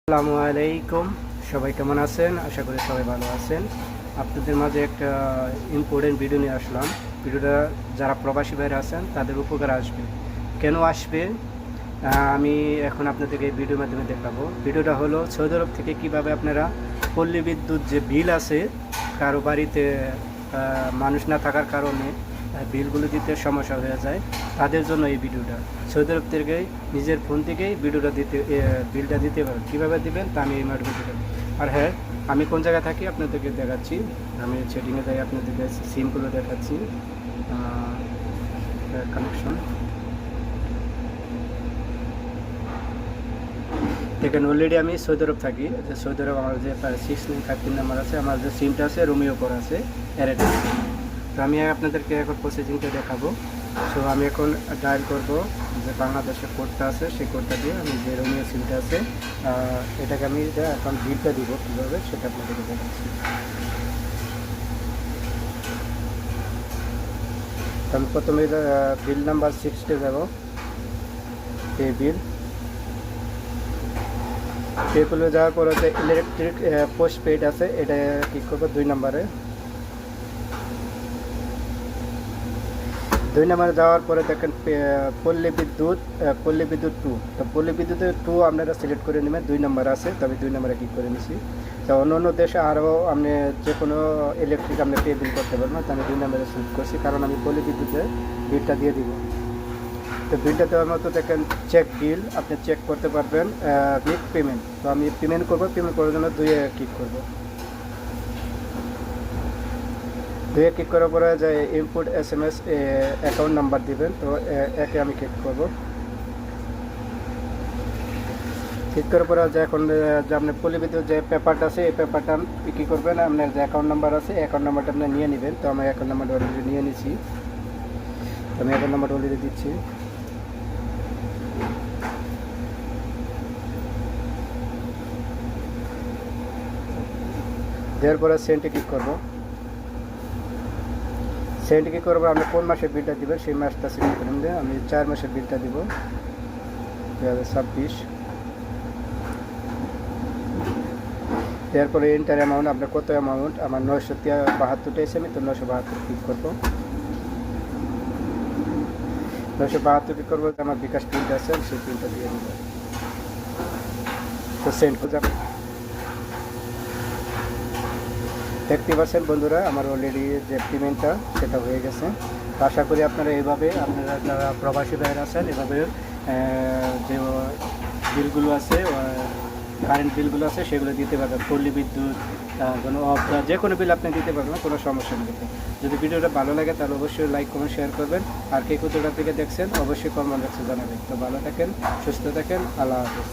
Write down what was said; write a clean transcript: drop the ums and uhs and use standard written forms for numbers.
আসসালামু আলাইকুম। সবাই কেমন আছেন? আশা করি সবাই ভালো আছেন। আপনাদের মাঝে একটা ইম্পর্টেন্ট ভিডিও নিয়ে আসলাম। ভিডিওটা যারা প্রবাসী ভাইরা আছেন তাদের উপকার আসবে। কেন আসবে আমি এখন আপনাদেরকে এই ভিডিওর মাধ্যমে দেখাবো। ভিডিওটা হলো সৌদি আরব থেকে কীভাবে আপনারা পল্লী বিদ্যুৎ যে বিল আছে, কারো বাড়িতে মানুষ না থাকার কারণে বিলগুলো দিতে সমস্যা হয়ে যায়, তাদের জন্য এই ভিডিওটা। সৌদি আরব থেকেই নিজের ফোন থেকেই ভিডিওটা বিলটা দিতে পারেন। কীভাবে দিবেন তা আমি এই মাধ্যমে দেবেন। আর হ্যাঁ, আমি কোন জায়গায় থাকি আপনাদেরকে দেখাচ্ছি। আমি সেটিংয়ে যাই, আপনাদেরকে সিমগুলো দেখাচ্ছি। কানেকশন দেখেন, অলরেডি আমি সৌদি আরব থাকি। যে সৌদি আরব আমার যে 6953 নাম্বার আছে, আমার যে সিমটা আছে রোমিও করা আছে, এয়ারটেল সিম। তো আমি আপনাদেরকে এখন প্রসেসিংটা দেখাবো। সো আমি এখন ডায়াল করব যে বাংলাদেশের কোডটা আছে, সেই কোডটা দিয়ে আমি যে রোমিও সিমটা আছে এটাকে আমি এখন বিলটা দিব কীভাবে সেটা আপনাদেরকে দেখাচ্ছি। তো আমি প্রথমে বিল নাম্বার 6 যাব। এই বিল পেগুলো যাওয়ার পর হচ্ছে ইলেকট্রিক পোস্ট পেড আছে, এটা ক্লিক করবো 2 নম্বরে। 2 নম্বরে যাওয়ার পরে দেখেন পল্লী বিদ্যুৎ 2। তো পল্লী বিদ্যুতের 2 আপনারা সিলেক্ট করে নেবেন। 2 নম্বর আছে, তো আমি 2 নম্বরে ক্লিক করে নিছি। তো অন্য অন্য দেশে আরও আপনি যে কোনো ইলেকট্রিক আপনি পে বিল করতে পারবেন। তো আমি 2 নম্বরে সিলেক্ট করছি, কারণ আমি পল্লী বিদ্যুতের বিলটা দিয়ে দিব। তো বিলটা দেওয়ার মতো দেখেন চেক বিল, আপনি চেক করতে পারবেন। মেক পেমেন্ট, তো আমি পেমেন্ট করবো। পেমেন্ট করার জন্য 2 ক্লিক করবো। 2 ক্লিক করার পরে যে ইনপুট SMS অ্যাকাউন্ট নাম্বার দিবেন, তো একে আমি ক্লিক করব। ক্লিক করার পরে যে এখন যে আপনার পল্লী বিদ্যুৎ যে পেপারটা আছে, এই পেপারটা কী করবেন, আপনার যে অ্যাকাউন্ট নাম্বার আছে অ্যাকাউন্ট নাম্বারটা আপনি নিয়ে নেবেন। তো আমি অ্যাকাউন্ট নাম্বারটা অলরেডি নিয়ে নিচ্ছি। আমি অ্যাকাউন্ট নাম্বারটা অলরেডি দিচ্ছি। দেওয়ার পরে সেন্টে ক্লিক করবো। সেন্ট কী করবো, আপনি কোন মাসের বিলটা দেবেন সেই মাসটা সিলেক্ট করে নেবেন। আমি 4 মাসের বিলটা দিব, 2026। এরপরে এন্টার অ্যামাউন্ট, আপনার কত অ্যামাউন্ট, আমার 972টা এসে আমি তো 972 ক্লিক করবো। 972 ক্লিক করবো, আমার বিকাশ প্রিন্ট আছে সেই প্রিন্টটা দিয়ে দেবো। তো সেন্ড করে যাবে। দেখতে পাচ্ছেন বন্ধুরা, আমার অলরেডি যে পেমেন্টটা সেটা হয়ে গেছে। তো আশা করি আপনারা এইভাবে, আপনারা যারা প্রবাসী ভাইয়েরা আছেন, এভাবে যে বিলগুলো আছে, কারেন্ট বিলগুলো আছে সেগুলো দিতে পারবেন। পল্লী বিদ্যুৎ, কোনো যে কোনো বিল আপনি দিতে পারবেন, কোনো সমস্যা নেই। যদি ভিডিওটা ভালো লাগে তাহলে অবশ্যই লাইক কমেন্ট শেয়ার করবেন। আর কে কোথাও থেকে দেখছেন অবশ্যই কমেন্ট বক্সে জানাবেন। তো ভালো থাকেন, সুস্থ থাকেন, আল্লাহ হাফেজ।